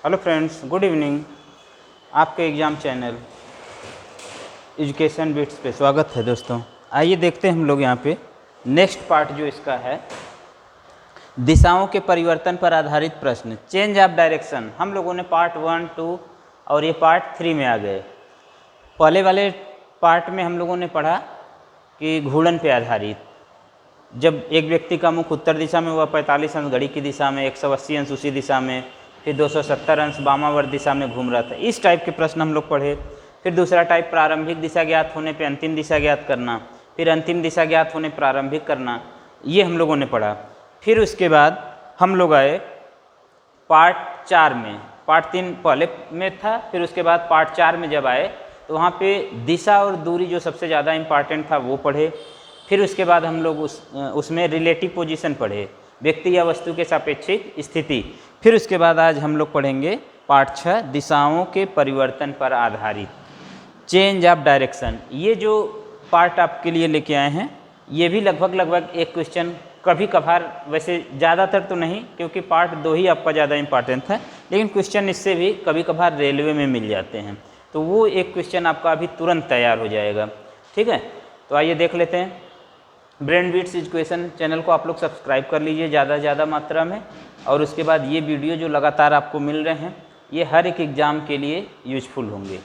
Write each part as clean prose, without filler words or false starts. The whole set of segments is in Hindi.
Hello friends, good evening. आपके एग्ज़ाम चैनल एजुकेशन बिट्स पे स्वागत है दोस्तों। आइए देखते हैं हम लोग यहाँ पे नेक्स्ट पार्ट जो इसका है, दिशाओं के परिवर्तन पर आधारित प्रश्न, चेंज ऑफ डायरेक्शन। हम लोगों ने पार्ट 1, 2 और ये पार्ट 3 में आ गए। पहले वाले पार्ट में हम लोगों ने पढ़ा कि घूर्णन पे आधारित, जब एक व्यक्ति का मुख उत्तर दिशा में हुआ 45 अंश घड़ी की दिशा में, 180 अंश उसी दिशा में, फिर 270 अंश वामावर्त दिशा में घूम रहा था। इस टाइप के प्रश्न हम लोग पढ़े। फिर दूसरा टाइप, प्रारंभिक दिशा ज्ञात होने पे अंतिम दिशा ज्ञात करना, फिर अंतिम दिशा ज्ञात होने प्रारंभिक करना, ये हम लोगों ने पढ़ा। फिर उसके बाद हम लोग आए पार्ट 4 में। पार्ट 3 पहले में था, फिर उसके बाद पार्ट 4 में जब आए तो वहाँ पे दिशा और दूरी जो सबसे ज़्यादा इम्पॉर्टेंट था वो पढ़े। फिर उसके बाद हम लोग उसमें रिलेटिव पोजीशन पढ़े, व्यक्ति या वस्तु के सापेक्षिक स्थिति। फिर उसके बाद आज हम लोग पढ़ेंगे पार्ट 6, दिशाओं के परिवर्तन पर आधारित, चेंज ऑफ डायरेक्शन। ये जो पार्ट आपके लिए लेके आए हैं, ये भी लगभग एक क्वेश्चन कभी कभार, वैसे ज़्यादातर तो नहीं क्योंकि पार्ट 2 ही आपका ज़्यादा इंपॉर्टेंट था, लेकिन क्वेश्चन इससे भी कभी कभार रेलवे में मिल जाते हैं, तो वो एक क्वेश्चन आपका अभी तुरंत तैयार हो जाएगा। ठीक है, तो आइए देख लेते हैं। ब्रेन बिट्स एजुकेशन चैनल को आप लोग सब्सक्राइब कर लीजिए ज़्यादा से ज़्यादा मात्रा में, और उसके बाद ये वीडियो जो लगातार आपको मिल रहे हैं ये हर एक एग्ज़ाम के लिए यूजफुल होंगे।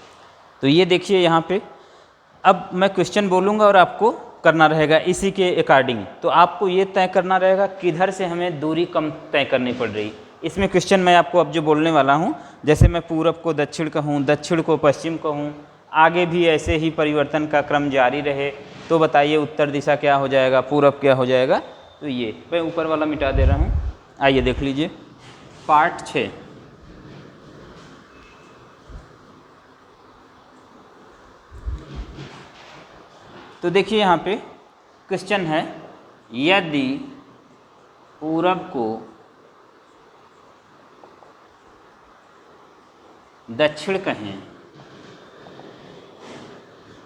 तो ये देखिए यहाँ पे, अब मैं क्वेश्चन बोलूँगा और आपको करना रहेगा इसी के अकॉर्डिंग। तो आपको ये तय करना रहेगा किधर से हमें दूरी कम तय करनी पड़ रही। इसमें क्वेश्चन मैं आपको अब जो बोलने वाला हूँ, जैसे मैं पूरब को दक्षिण कहूँ, दक्षिण को पश्चिम कहूँ, आगे भी ऐसे ही परिवर्तन का क्रम जारी रहे, तो बताइए उत्तर दिशा क्या हो जाएगा, पूरब क्या हो जाएगा। तो ये मैं ऊपर वाला मिटा दे रहा हूँ। आइए देख लीजिए पार्ट 6। तो देखिए यहाँ पे क्वेश्चन है, यदि पूरब को दक्षिण कहें,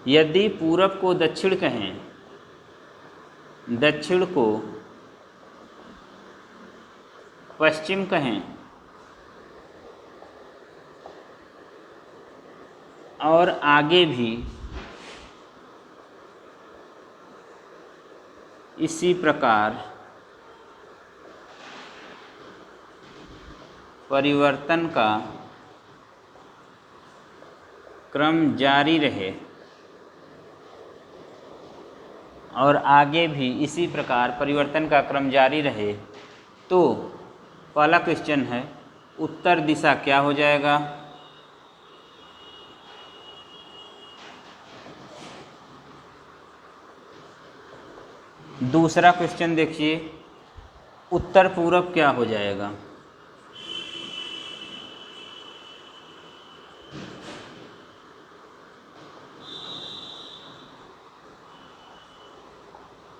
यदि पूरब को दक्षिण कहें, दक्षिण को पश्चिम कहें और आगे भी इसी प्रकार परिवर्तन का क्रम जारी रहे, और आगे भी इसी प्रकार परिवर्तन का क्रम जारी रहे, तो पहला क्वेश्चन है उत्तर दिशा क्या हो जाएगा। दूसरा क्वेश्चन देखिए, उत्तर पूरब क्या हो जाएगा।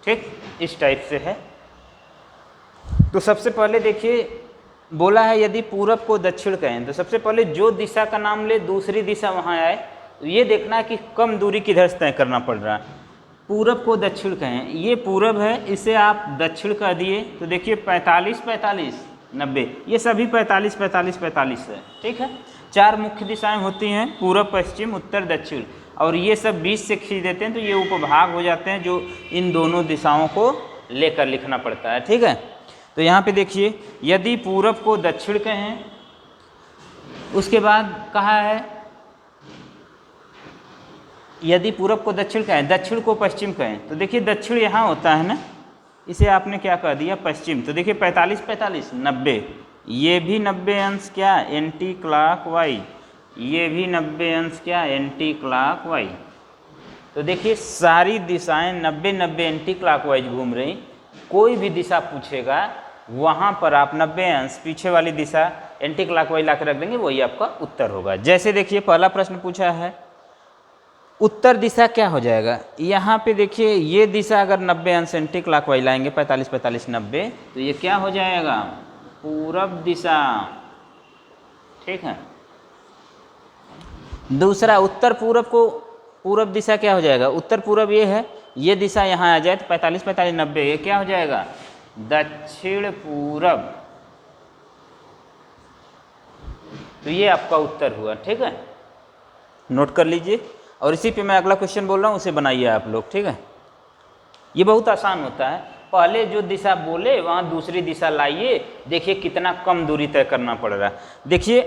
ठीक, इस टाइप से है। तो सबसे पहले देखिए, बोला है यदि पूरब को दक्षिण कहें, तो सबसे पहले जो दिशा का नाम ले दूसरी दिशा वहाँ आए, तो ये देखना है कि कम दूरी किधर से तय करना पड़ रहा है। पूरब को दक्षिण कहें, ये पूरब है, इसे आप दक्षिण कह दिए, तो देखिए 45, 45, 90, ये सभी 45, 45, 45 है। ठीक है, 4 मुख्य दिशाएं होती हैं, पूरब, पश्चिम, उत्तर, दक्षिण, और ये सब 20 से खींच देते हैं, तो ये उपभाग हो जाते हैं जो इन दोनों दिशाओं को लेकर लिखना पड़ता है। ठीक है, तो यहाँ पे देखिए, यदि पूरब को दक्षिण कहें, उसके बाद कहा है यदि पूरब को दक्षिण कहें, दक्षिण को पश्चिम कहें, तो देखिए दक्षिण यहाँ होता है ना, इसे आपने क्या कह दिया, पश्चिम। तो देखिए 45, 45, 90, ये भी 90 अंश क्या, एंटी क्लॉक वाइज, ये भी 90 अंश क्या, एंटी क्लॉक वाइज। तो देखिए सारी दिशाएं 90 90 एंटी क्लॉक वाइज घूम रही। कोई भी दिशा पूछेगा वहाँ पर आप 90 अंश पीछे वाली दिशा एंटी क्लॉक वाइज ला कर रख देंगे, वही आपका उत्तर होगा। जैसे देखिए पहला प्रश्न पूछा है, उत्तर दिशा क्या हो जाएगा। यहाँ पे देखिए ये दिशा अगर 90 अंश एंटी क्लॉकवाइज लाएंगे, 45, 45, 90, तो ये क्या हो जाएगा, पूरब दिशा। ठीक है, दूसरा उत्तर पूरब को, पूरब दिशा क्या हो जाएगा, उत्तर पूरब ये है, ये दिशा यहाँ आ जाए तो 45, 45, 90, ये क्या हो जाएगा, दक्षिण पूरब। तो ये आपका उत्तर हुआ। ठीक है, नोट कर लीजिए। और इसी पे मैं अगला क्वेश्चन बोल रहा हूँ, उसे बनाइए आप लोग। ठीक है, ये बहुत आसान होता है। पहले जो दिशा बोले वहाँ दूसरी दिशा लाइए, देखिए कितना कम दूरी तय करना पड़ रहा है। देखिए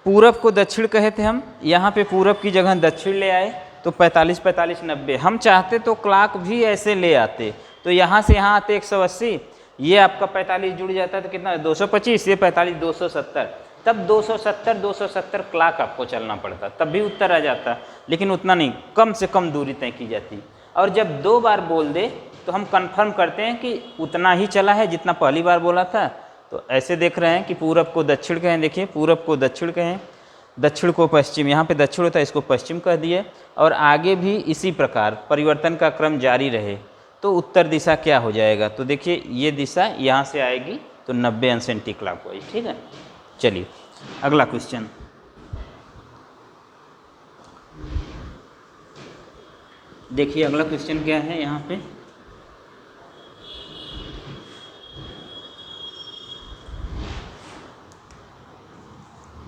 पूरब को दक्षिण कहे थे हम, यहाँ पे पूरब की जगह दक्षिण ले आए तो 45 45 90। हम चाहते तो क्लॉक भी ऐसे ले आते, तो यहाँ से यहाँ आते 180, ये आपका 45 जुड़ जाता है तो कितना 225, ये 45 270, तब 270 क्लॉक आपको चलना पड़ता, तब भी उत्तर आ जाता। लेकिन उतना नहीं, कम से कम दूरी तय की जाती। और जब 2 बार बोल दे तो हम कंफर्म करते हैं कि उतना ही चला है जितना पहली बार बोला था। तो ऐसे देख रहे हैं कि पूरब को दक्षिण कहें, देखिए पूरब को दक्षिण कहें, दक्षिण को पश्चिम, यहाँ पे दक्षिण होता है इसको पश्चिम कह दिए, और आगे भी इसी प्रकार परिवर्तन का क्रम जारी रहे तो उत्तर दिशा क्या हो जाएगा। तो देखिए ये दिशा यहाँ से आएगी तो 90 अंश एंटी क्लॉकवाइज। ठीक है, चलिए अगला क्वेश्चन। देखिए अगला क्वेश्चन क्या है यहाँ पे,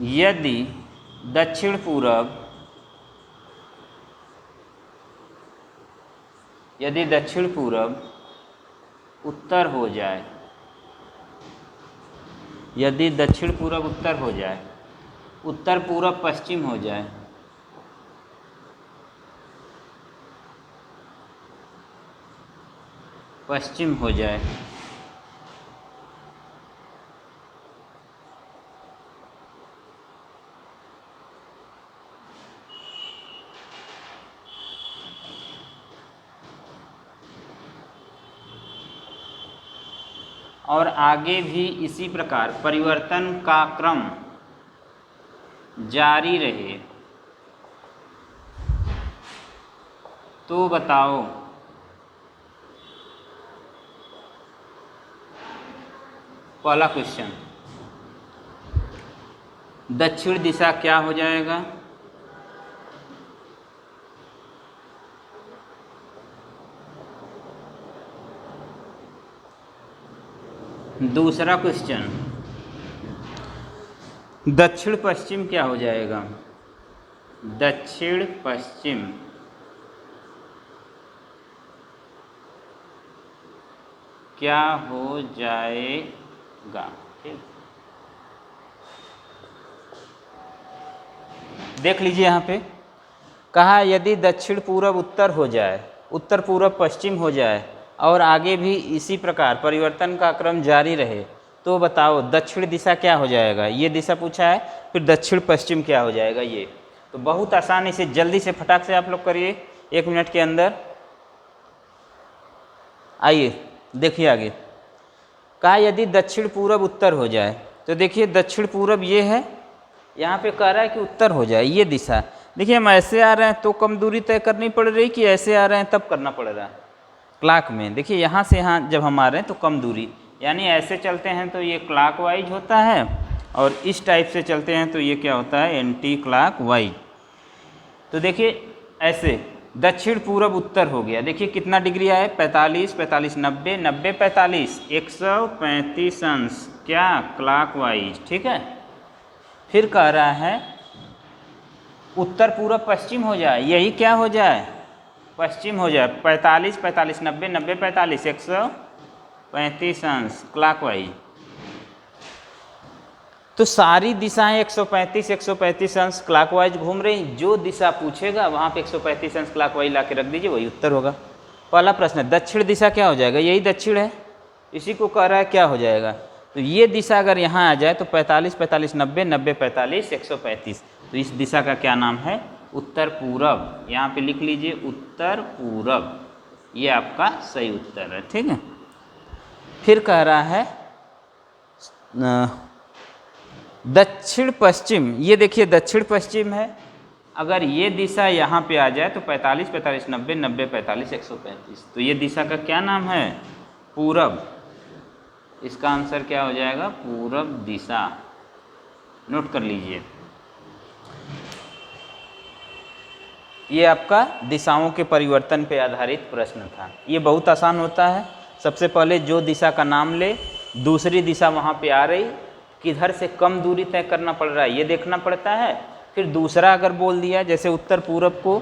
यदि दक्षिण पूरब उत्तर हो जाए, यदि दक्षिण पूरब उत्तर हो जाए, उत्तर पूरब पश्चिम हो जाए, पश्चिम हो जाए, और आगे भी इसी प्रकार परिवर्तन का क्रम जारी रहे तो बताओ पहला क्वेश्चन, दक्षिण दिशा क्या हो जाएगा। दूसरा क्वेश्चन, दक्षिण पश्चिम क्या हो जाएगा। दक्षिण पश्चिम क्या हो जाएगा। ठीक, देख लीजिए यहाँ पे कहा यदि दक्षिण पूरब उत्तर हो जाए, उत्तर पूरब पश्चिम हो जाए और आगे भी इसी प्रकार परिवर्तन का क्रम जारी रहे तो बताओ दक्षिण दिशा क्या हो जाएगा। ये दिशा पूछा है, फिर दक्षिण पश्चिम क्या हो जाएगा। ये तो बहुत आसानी से जल्दी से फटाक से आप लोग करिए 1 मिनट के अंदर। आइए देखिए आगे, कहा यदि दक्षिण पूरब उत्तर हो जाए, तो देखिए दक्षिण पूरब ये है, यहाँ पे कह रहा है कि उत्तर हो जाए ये दिशा। देखिए हम ऐसे आ रहे हैं तो कम दूरी तय करनी पड़ रही, कि ऐसे आ रहे हैं तब करना पड़ रहा है क्लॉक में। देखिए यहाँ से यहाँ जब हम आ रहे हैं तो कम दूरी, यानी ऐसे चलते हैं तो ये क्लॉक वाइज होता है, और इस टाइप से चलते हैं तो ये क्या होता है एंटी क्लॉक वाइज। तो देखिए ऐसे दक्षिण पूरब उत्तर हो गया, देखिए कितना डिग्री आए 45 45 90 90 45 135 अंश क्या क्लॉक वाइज। ठीक है, फिर कह रहा है उत्तर पूरब पश्चिम हो जाए, यही क्या हो जाए पश्चिम हो जाए, 45 45 90 90 45 135 अंश क्लॉकवाइज। तो सारी दिशाएं 135 135 अंश क्लॉकवाइज घूम रही, जो दिशा पूछेगा वहाँ पे 135 अंश क्लॉकवाइज ला के रख दीजिए, वही उत्तर होगा। पहला प्रश्न है दक्षिण दिशा क्या हो जाएगा, यही दक्षिण है, इसी को कह रहा है क्या हो जाएगा। तो ये दिशा अगर यहाँ आ जाए तो 45 45 90 90 45 135, तो इस दिशा का क्या नाम है उत्तर पूरब। यहाँ पे लिख लीजिए उत्तर पूरब, ये आपका सही उत्तर है। ठीक है, फिर कह रहा है दक्षिण पश्चिम, ये देखिए दक्षिण पश्चिम है, अगर ये दिशा यहाँ पे आ जाए तो 45 45 90 90 45 135, तो ये दिशा का क्या नाम है पूरब। इसका आंसर क्या हो जाएगा पूरब दिशा, नोट कर लीजिए। ये आपका दिशाओं के परिवर्तन पे आधारित प्रश्न था। ये बहुत आसान होता है। सबसे पहले जो दिशा का नाम ले, दूसरी दिशा वहाँ पे आ रही, किधर से कम दूरी तय करना पड़ रहा है ये देखना पड़ता है। फिर दूसरा अगर बोल दिया जैसे उत्तर पूरब को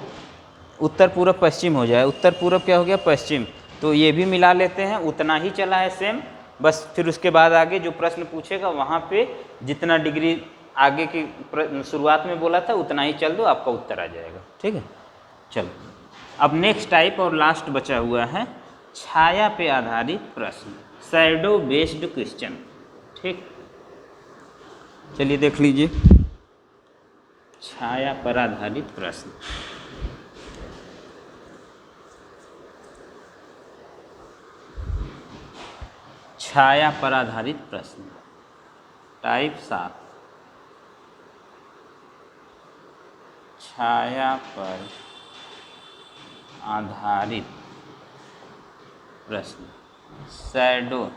उत्तर पूरब पश्चिम हो जाए, उत्तर पूरब क्या हो गया पश्चिम, तो ये भी मिला लेते हैं, उतना ही चला है सेम। बस फिर उसके बाद आगे जो प्रश्न पूछेगा वहाँ पे जितना डिग्री आगे की शुरुआत में बोला था उतना ही चल दो, आपका उत्तर आ जाएगा। ठीक है, चलो अब नेक्स्ट टाइप और लास्ट बचा हुआ है छाया पे आधारित प्रश्न, शैडो बेस्ड क्वेश्चन। ठीक, चलिए देख लीजिए छाया पर आधारित प्रश्न। छाया पर आधारित प्रश्न टाइप 7, छाया पर आधारित प्रश्न, शैडो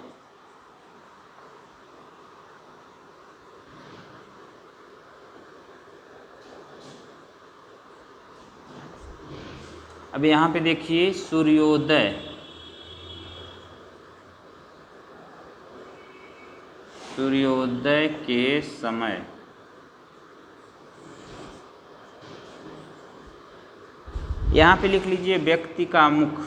अब यहाँ पे देखिए सूर्योदय, सूर्योदय के समय यहाँ पे लिख लीजिए व्यक्ति का मुख,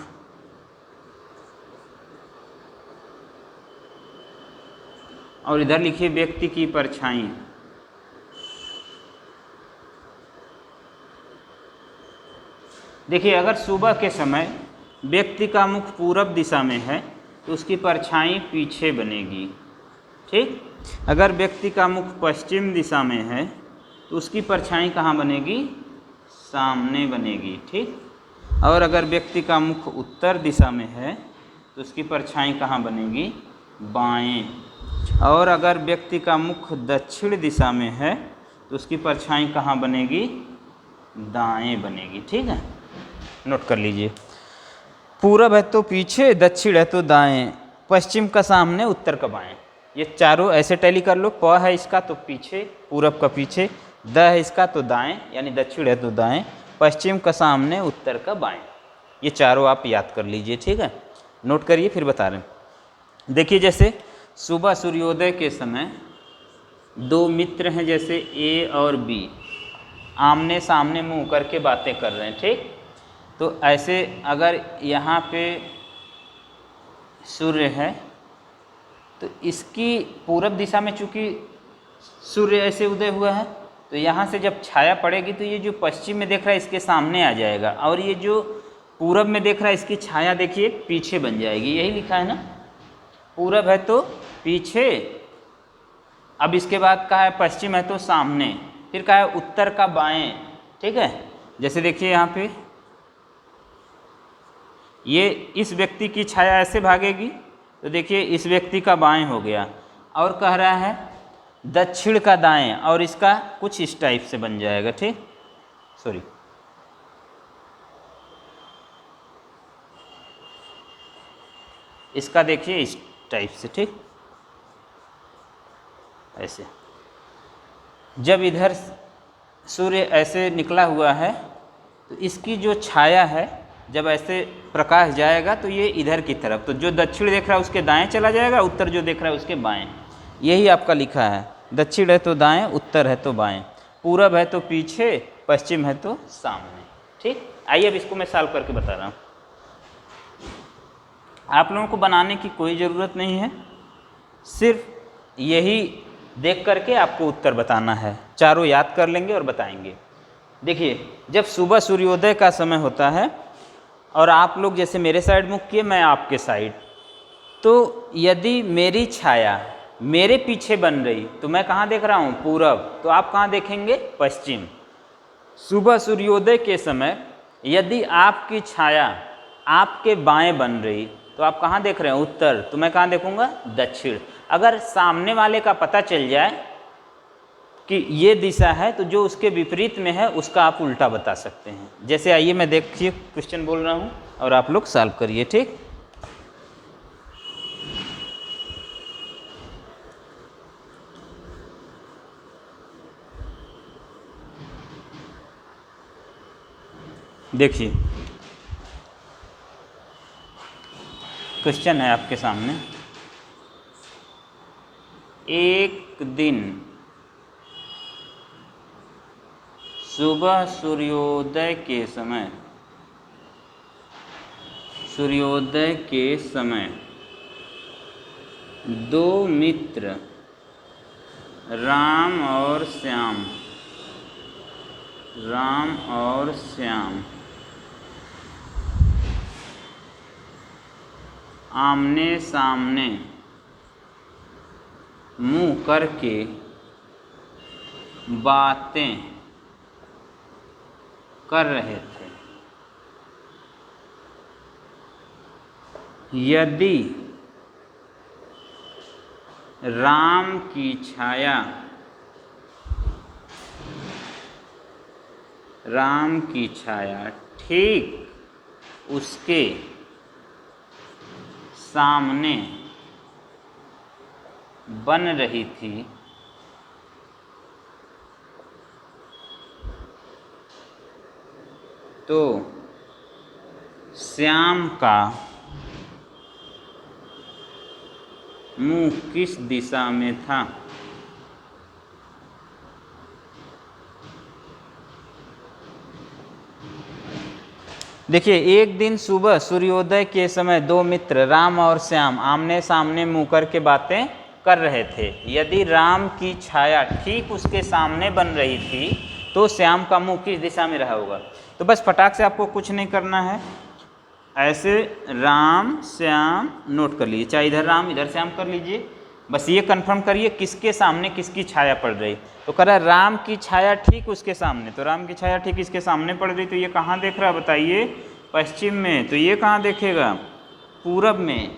और इधर लिखिए व्यक्ति की परछाई। देखिए अगर सुबह के समय व्यक्ति का मुख पूरब दिशा में है तो उसकी परछाई पीछे बनेगी। ठीक, अगर व्यक्ति का मुख पश्चिम दिशा में है तो उसकी परछाई कहाँ बनेगी, सामने बनेगी। ठीक, और अगर व्यक्ति का मुख उत्तर दिशा में है तो उसकी परछाई कहाँ बनेगी, बाएं। और अगर व्यक्ति का मुख दक्षिण दिशा में है तो उसकी परछाई कहाँ बनेगी, दाएं बनेगी। ठीक है, नोट कर लीजिए, पूरब है तो पीछे, दक्षिण है तो दाएं, पश्चिम का सामने, उत्तर का बाएं। ये चारों ऐसे टैली कर लो, प है इसका तो पीछे, पूरब का पीछे, द है इसका तो दाएं, यानी दक्षिण है तो दाएं, पश्चिम का सामने, उत्तर का बाएं। ये चारों आप याद कर लीजिए। ठीक है, नोट करिए फिर बता रहे हैं। देखिए जैसे सुबह सूर्योदय के समय दो मित्र हैं जैसे ए और बी, आमने सामने मुंह करके बातें कर रहे हैं। ठीक, तो ऐसे अगर यहाँ पे सूर्य है तो इसकी पूरब दिशा में चूँकि सूर्य ऐसे उदय हुआ है तो यहाँ से जब छाया पड़ेगी तो ये जो पश्चिम में देख रहा है इसके सामने आ जाएगा, और ये जो पूरब में देख रहा है इसकी छाया देखिए पीछे बन जाएगी। यही लिखा है ना, पूरब है तो पीछे, अब इसके बाद कहा है पश्चिम है तो सामने, फिर कहा है उत्तर का बाएं। ठीक है, जैसे देखिए यहाँ पे ये इस व्यक्ति की छाया ऐसे भागेगी तो देखिए इस व्यक्ति का बाएं हो गया, और कह रहा है दक्षिण का दाएं, और इसका कुछ इस टाइप से बन जाएगा। ठीक, सॉरी इसका देखिए इस टाइप से। ठीक, ऐसे जब इधर सूर्य ऐसे निकला हुआ है तो इसकी जो छाया है जब ऐसे प्रकाश जाएगा तो ये इधर की तरफ, तो जो दक्षिण देख रहा है उसके दाएं चला जाएगा, उत्तर जो देख रहा है उसके बाएं। यही आपका लिखा है, दक्षिण है तो दाएं, उत्तर है तो बाएं, पूरब है तो पीछे, पश्चिम है तो सामने। ठीक, आइए अब इसको मैं सॉल्व करके बता रहा हूँ। आप लोगों को बनाने की कोई ज़रूरत नहीं है, सिर्फ यही देख करके आपको उत्तर बताना है। चारों याद कर लेंगे और बताएंगे। देखिए जब सुबह सूर्योदय का समय होता है और आप लोग जैसे मेरे साइड मुख किए, मैं आपके साइड, तो यदि मेरी छाया मेरे पीछे बन रही तो मैं कहाँ देख रहा हूँ, पूरब, तो आप कहाँ देखेंगे, पश्चिम। सुबह सूर्योदय के समय यदि आपकी छाया आपके बाएं बन रही तो आप कहाँ देख रहे हैं, उत्तर, तो मैं कहाँ देखूँगा, दक्षिण। अगर सामने वाले का पता चल जाए कि ये दिशा है तो जो उसके विपरीत में है उसका आप उल्टा बता सकते हैं। जैसे आइए मैं देखिए क्वेश्चन बोल रहा हूँ और आप लोग सॉल्व करिए। ठीक, देखिए क्वेश्चन है आपके सामने, एक एक दिन सुबह सूर्योदय के समय दो मित्र राम और श्याम आमने सामने मुंह करके बातें कर रहे थे। यदि राम की छाया ठीक उसके सामने बन रही थी तो श्याम का मुंह किस दिशा में था? देखिए, एक दिन सुबह सूर्योदय के समय दो मित्र राम और श्याम आमने सामने मुंह करके बातें कर रहे थे। यदि राम की छाया ठीक उसके सामने बन रही थी तो श्याम का मुंह किस दिशा में रहा होगा? तो बस फटाक से आपको कुछ नहीं करना है, ऐसे राम श्याम नोट कर लीजिए, चाहे इधर राम इधर श्याम कर लीजिए। बस ये कंफर्म करिए किसके सामने किसकी छाया पड़ रही। तो कह रहा है राम की छाया ठीक उसके सामने, तो राम की छाया ठीक इसके सामने पड़ रही, तो ये कहाँ देख रहा है बताइए? पश्चिम में। तो ये कहाँ देखेगा? पूरब में,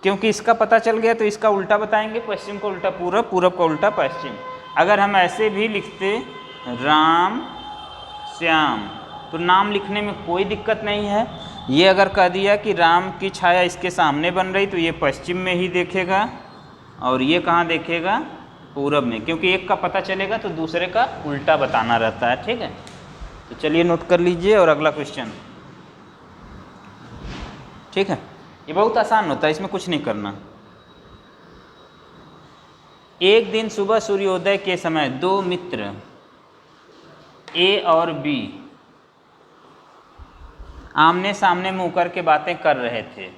क्योंकि इसका पता चल गया तो इसका उल्टा बताएंगे, पश्चिम का उल्टा पूरब, पूरब का उल्टा पश्चिम। अगर हम ऐसे भी लिखते राम श्याम तो नाम लिखने में कोई दिक्कत नहीं है। ये अगर कह दिया कि राम की छाया इसके सामने बन रही तो ये पश्चिम में ही देखेगा और ये कहाँ देखेगा? पूरब में, क्योंकि एक का पता चलेगा तो दूसरे का उल्टा बताना रहता है। ठीक है, तो चलिए नोट कर लीजिए और अगला क्वेश्चन। ठीक है, ये बहुत आसान होता है, इसमें कुछ नहीं करना। एक दिन सुबह सूर्योदय के समय दो मित्र ए और बी आमने सामने मुंह करके बातें कर रहे थे।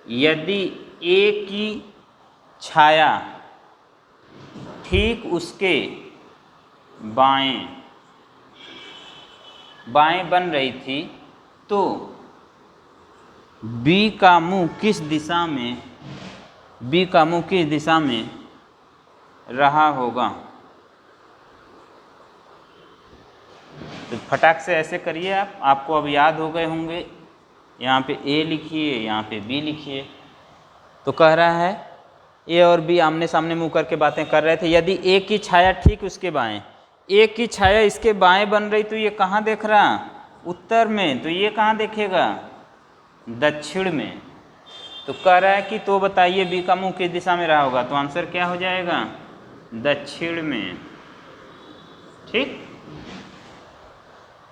यदि ए की छाया ठीक उसके बाएं बन रही थी तो बी का मुंह किस दिशा में रहा होगा? तो फटाक से ऐसे करिए आपको अब याद हो गए होंगे। यहाँ पे ए लिखिए, यहाँ पे बी लिखिए। तो कह रहा है ए और बी आमने सामने मुंह करके बातें कर रहे थे। यदि ए की छाया ठीक उसके बाएं, ए की छाया इसके बाएं बन रही तो ये कहाँ देख रहा? उत्तर में। तो ये कहाँ देखेगा? दक्षिण में। तो कह रहा है कि तो बताइए बी का मुंह किस दिशा में रहा होगा? तो आंसर क्या हो जाएगा? दक्षिण में। ठीक,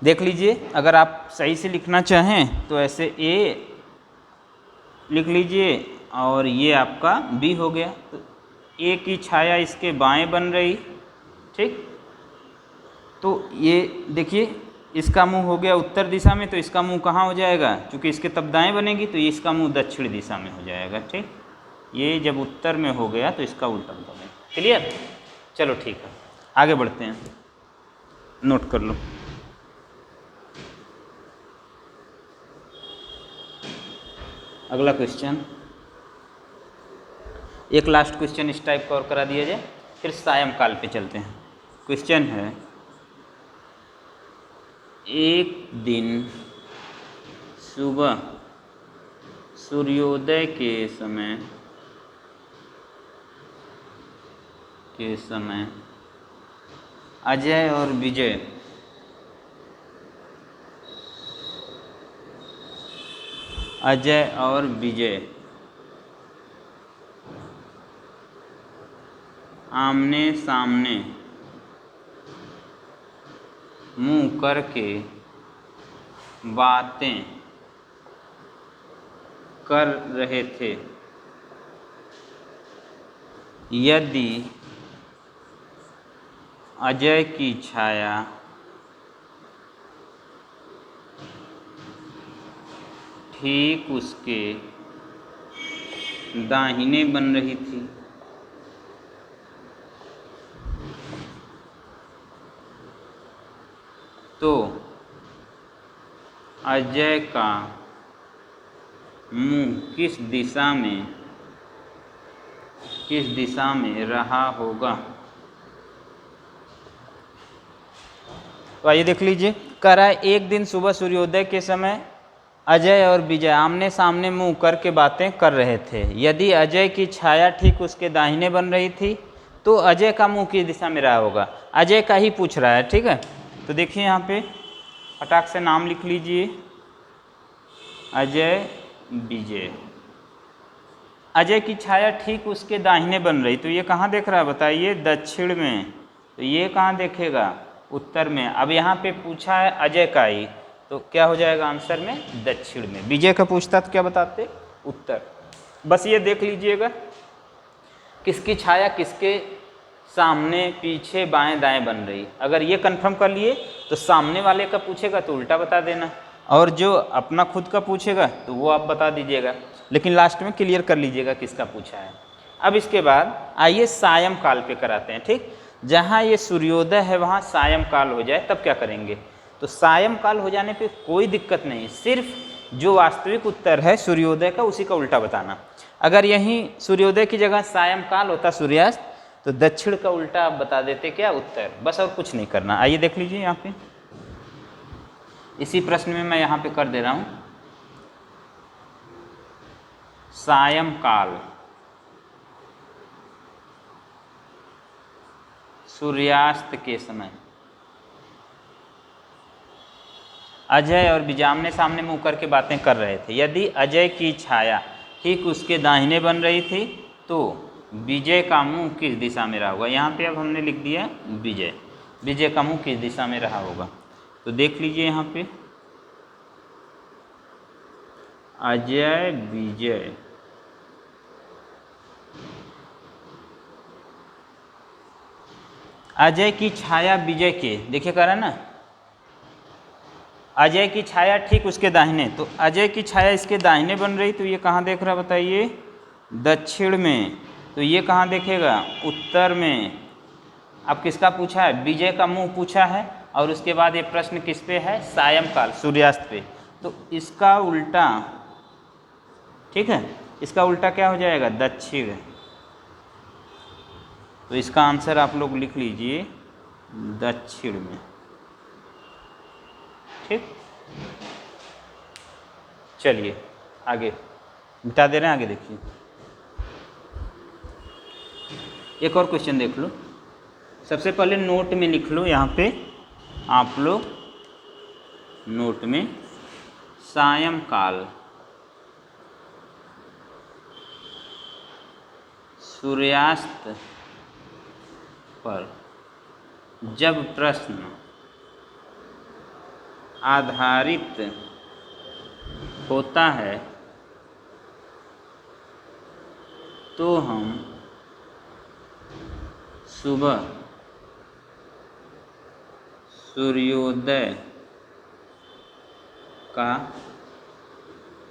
देख लीजिए। अगर आप सही से लिखना चाहें तो ऐसे ए लिख लीजिए और ये आपका बी हो गया। तो ए की छाया इसके बाएं बन रही। ठीक, तो ये देखिए इसका मुंह हो गया उत्तर दिशा में, तो इसका मुंह कहाँ हो जाएगा? क्योंकि इसके तब दाएं बनेगी तो ये इसका मुंह दक्षिण दिशा में हो जाएगा। ठीक, ये जब उत्तर में हो गया तो इसका उल्टा बनेगा। क्लियर? चलो ठीक है, आगे बढ़ते हैं, नोट कर लो। अगला क्वेश्चन, एक लास्ट क्वेश्चन इस टाइप का और करा दिया जाए, फिर सायंकाल पे चलते हैं। क्वेश्चन है, एक दिन सुबह सूर्योदय के समय अजय और विजय आमने सामने मुंह करके बातें कर रहे थे। यदि अजय की छाया ठीक उसके दाहिने बन रही थी। तो अजय का मुंह किस दिशा में रहा होगा। तो आइए देख लीजिए, कह रहा है एक दिन सुबह सूर्योदय के समय अजय और विजय आमने सामने मुंह करके बातें कर रहे थे। यदि अजय की छाया ठीक उसके दाहिने बन रही थी तो अजय का मुंह किस दिशा में रहा होगा। अजय का ही पूछ रहा है, ठीक है। तो देखिए यहाँ पे फटाक से नाम लिख लीजिए, अजय विजय। अजय की छाया ठीक उसके दाहिने बन रही, तो ये कहाँ देख रहा है बताइए, दक्षिण में। तो ये कहाँ देखेगा, उत्तर में। अब यहाँ पे पूछा है अजय का ही, तो क्या हो जाएगा आंसर में, दक्षिण में। विजय का पूछता तो क्या बताते, उत्तर। बस ये देख लीजिएगा किसकी छाया किसके सामने, पीछे, बाएं दाएं बन रही। अगर ये कंफर्म कर लिए तो सामने वाले का पूछेगा तो उल्टा बता देना, और जो अपना खुद का पूछेगा तो वो आप बता दीजिएगा, लेकिन लास्ट में क्लियर कर लीजिएगा किसका पूछा है। अब इसके बाद आइए सायं काल पे कराते हैं, ठीक। जहाँ ये सूर्योदय है वहाँ सायं काल हो जाए तब क्या करेंगे। तो सायं काल हो जाने पे कोई दिक्कत नहीं, सिर्फ जो वास्तविक उत्तर है सूर्योदय का उसी का उल्टा बताना। अगर यहीं सूर्योदय की जगह सायं काल होता सूर्यास्त, तो दक्षिण का उल्टा आप बता देते क्या, उत्तर। बस और कुछ नहीं करना। आइए देख लीजिए यहाँ पे, इसी प्रश्न में मैं यहाँ पे कर दे रहा हूँ, सायं काल सूर्यास्त के समय अजय और विजय आमने सामने मुंह करके बातें कर रहे थे। यदि अजय की छाया ठीक उसके दाहिने बन रही थी तो विजय का मुंह किस दिशा में रहा होगा। यहाँ पे अब हमने लिख दिया विजय, विजय का मुंह किस दिशा में रहा होगा। तो देख लीजिए यहाँ पे, अजय विजय, अजय की छाया विजय के, देखिए कह रहा है ना, अजय की छाया ठीक उसके दाहिने, तो अजय की छाया इसके दाहिने बन रही, तो ये कहाँ देख रहा बताइए, दक्षिण में। तो ये कहाँ देखेगा, उत्तर में। अब किसका पूछा है, विजय का मुंह पूछा है, और उसके बाद ये प्रश्न किस पे है, सायंकाल सूर्यास्त पे। तो इसका उल्टा, ठीक है, इसका उल्टा क्या हो जाएगा, दक्षिण। तो इसका आंसर आप लोग लिख लीजिए दक्षिण में, ठीक। चलिए आगे बता दे रहे हैं, आगे देखिए एक और क्वेश्चन देख लो। सबसे पहले नोट में लिख लो, यहाँ पे आप लोग नोट में सायंकाल सूर्यास्त पर जब प्रश्न आधारित होता है तो हम सुबह सूर्योदय का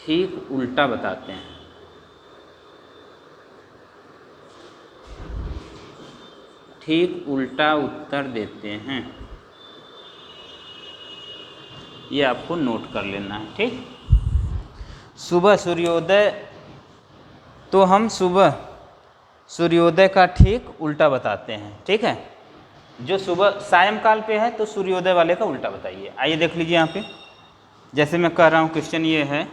ठीक उल्टा बताते हैं। ठीक उल्टा उत्तर देते हैं, ये आपको नोट कर लेना है, ठीक। सुबह सूर्योदय, तो हम सुबह सूर्योदय का ठीक उल्टा बताते हैं, ठीक है। जो सुबह सायंकाल पे है तो सूर्योदय वाले का उल्टा बताइए। आइए देख लीजिए यहाँ पे, जैसे मैं कह रहा हूँ क्वेश्चन ये है,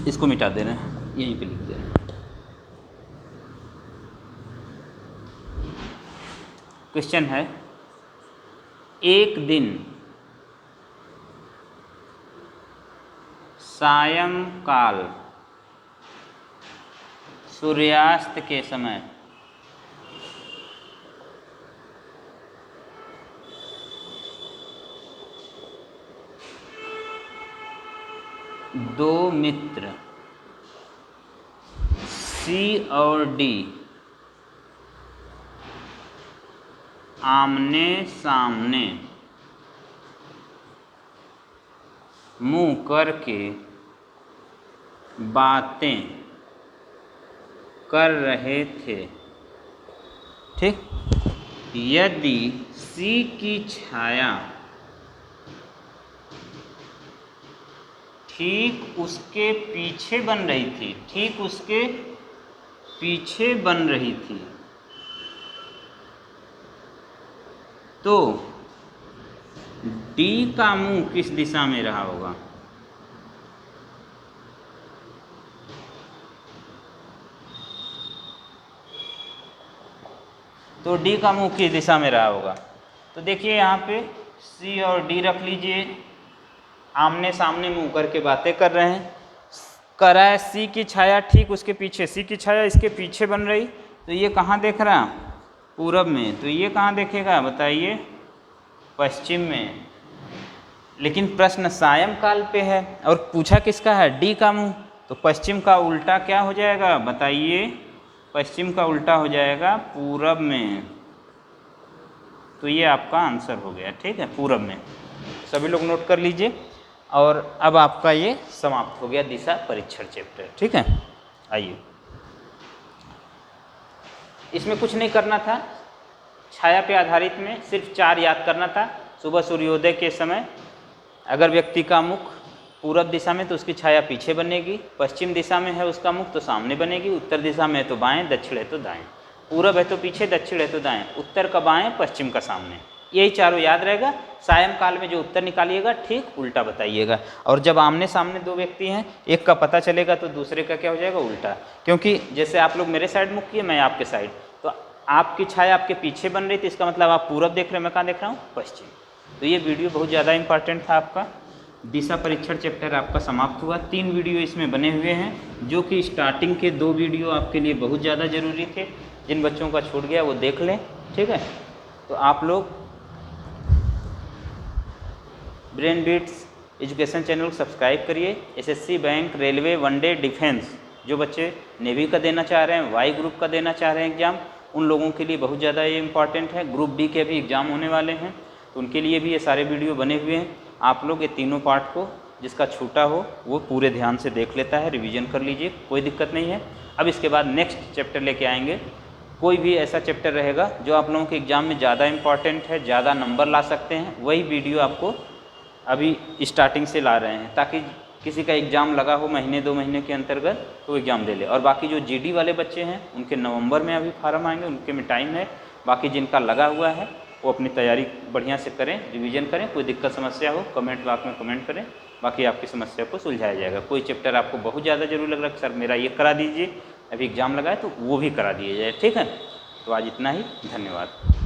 इसको मिटा दे रहे हैं, यहीं पे लिख दे रहे हैं। क्वेश्चन है, एक दिन सायंकाल सूर्यास्त के समय दो मित्र सी और डी आमने सामने मुंह करके बातें कर रहे थे। ठीक, यदि सी की छाया ठीक उसके पीछे बन रही थी, ठीक उसके पीछे बन रही थी, तो डी का मुंह किस दिशा में रहा होगा? तो डी का मुंह किस दिशा में रहा होगा? तो देखिए यहाँ पे सी और डी रख लीजिए, आमने सामने मुंह करके बातें कर रहे हैं, कर रहा है सी की छाया ठीक उसके पीछे, सी की छाया इसके पीछे बन रही, तो ये कहाँ देख रहा? पूरब में। तो ये कहाँ देखेगा बताइए? पश्चिम में। लेकिन प्रश्न सायंकाल पे है और पूछा किसका है? डी का मुंह। तो पश्चिम का उल्टा क्या हो जाएगा बताइए? पश्चिम का उल्टा हो जाएगा पूरब में। तो ये आपका आंसर हो गया। ठीक है, पूरब में। सभी लोग नोट कर लीजिए। और अब आपका ये समाप्त हो गया दिशा परीक्षण चैप्टर। ठीक है, आइए, इसमें कुछ नहीं करना था, छाया पे आधारित में सिर्फ 4 याद करना था। सुबह सूर्योदय के समय अगर व्यक्ति का मुख पूरब दिशा में तो उसकी छाया पीछे बनेगी, पश्चिम दिशा में है उसका मुख तो सामने बनेगी, उत्तर दिशा में है तो बाएं, दक्षिण है तो दाएं, पूरब है तो पीछे, दक्षिण है तो दाएं, उत्तर का बाएं, पश्चिम का सामने। यही चारों याद रहेगा। सायंकाल में जो उत्तर निकालिएगा ठीक उल्टा बताइएगा। और जब आमने सामने 2 व्यक्ति हैं, एक का पता चलेगा तो दूसरे का क्या हो जाएगा? उल्टा। क्योंकि जैसे आप लोग मेरे साइड मुख किए, मैं आपके साइड, तो आपकी छाया आपके पीछे बन रही थी, इसका मतलब आप पूरब देख रहे हैं, मैं कहाँ देख रहा हूँ? पश्चिम। तो ये वीडियो बहुत ज़्यादा इंपॉर्टेंट था। आपका दिशा परीक्षण चैप्टर आपका समाप्त हुआ। 3 वीडियो इसमें बने हुए हैं, जो कि स्टार्टिंग के 2 वीडियो आपके लिए बहुत ज़्यादा ज़रूरी थे। जिन बच्चों का छूट गया वो देख लें। ठीक है, तो आप लोग ब्रेन बीट्स एजुकेशन चैनल को सब्सक्राइब करिए। SSC, bank, railway, one day, defence, जो बच्चे नेवी का देना चाह रहे हैं, वाई ग्रुप का देना चाह रहे हैं एग्ज़ाम, उन लोगों के लिए बहुत ज़्यादा ये इंपॉर्टेंट है। ग्रुप डी के भी एग्ज़ाम होने वाले हैं, तो उनके लिए भी ये सारे वीडियो बने हुए हैं। आप लोग ये तीनों पार्ट को, जिसका छूटा हो वो पूरे ध्यान से देख लेता है, रिवीजन कर लीजिए, कोई दिक्कत नहीं है। अब इसके बाद नेक्स्ट चैप्टर लेके आएंगे। कोई भी ऐसा चैप्टर रहेगा जो आप लोगों के एग्ज़ाम में ज़्यादा इंपॉर्टेंट है, ज़्यादा नंबर ला सकते हैं, वही वीडियो आपको अभी स्टार्टिंग से ला रहे हैं, ताकि किसी का एग्ज़ाम लगा हो महीने 2 महीने के अंतर्गत तो एग्ज़ाम दे ले। और बाकी जो जीडी वाले बच्चे हैं उनके नवंबर में अभी फार्म आएंगे, उनके में टाइम है। बाकी जिनका लगा हुआ है वो अपनी तैयारी बढ़िया से करें, रिवीजन करें। कोई दिक्कत समस्या हो कमेंट बॉक्स में कमेंट करें, बाकी आपकी समस्या को सुलझाया जाएगा। कोई चैप्टर आपको बहुत ज़्यादा जरूरी लग रहा है, सर मेरा ये करा दीजिए, अभी एग्ज़ाम लगा है, तो वो भी करा दिया जाए। ठीक है, तो आज इतना ही, धन्यवाद।